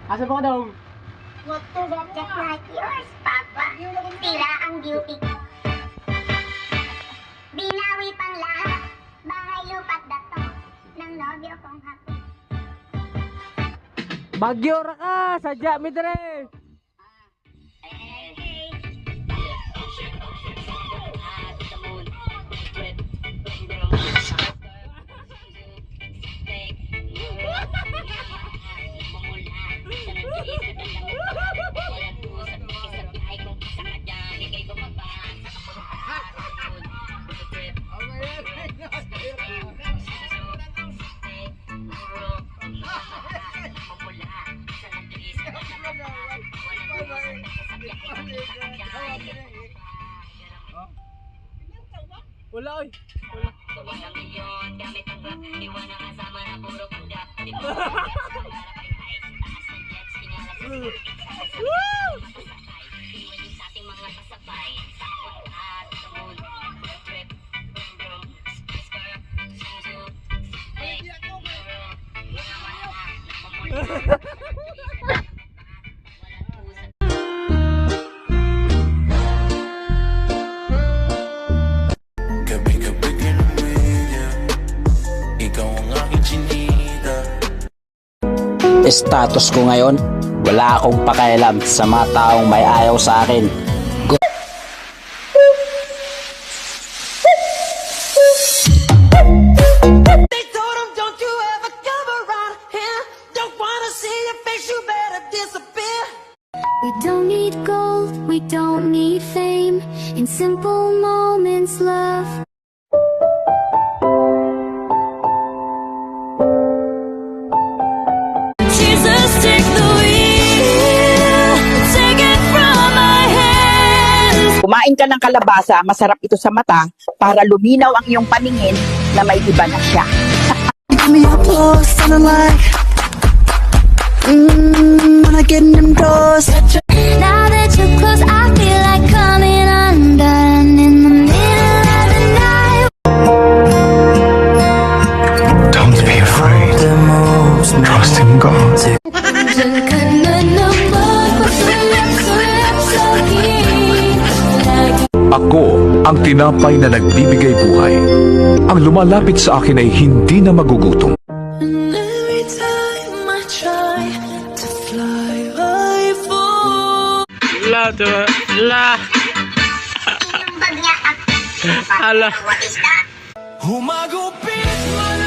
Asa ba ka daw? Just like yours, Papa. Tila ang beauty ko. Binawi pang lahat. Bahay lupat dato ng nobyo kong hapon. Bagyo ra ka! Sadya mi dire! Wala oy. Wala. Gabi-gabi kinamilya, ikaw ang aking chinita. Status ko ngayon, wala akong pakialam sa mga taong may ayaw sa akin. They told him, don't you ever come around here. Don't wanna see your face, you better disappear. We don't need gold, we don't need fame. In simple moments, love. Jesus, take the wheel, take it from my hands. Kumain ka ng kalabasa, masarap ito sa mata para luminaw ang iyong paningin na may iba na siya. Give me up close, sounding like when I get in them doors. Now that you're close, I feel like coming undone in the middle of the night. Don't be afraid, trust in God. Ako ang tinapay na nagbibigay buhay. Ang lumalapit sa akin ay hindi na magugutom. And every time I try to fly, I fall. La to. La. Ang bagya at Hala. what is that? Humagupit man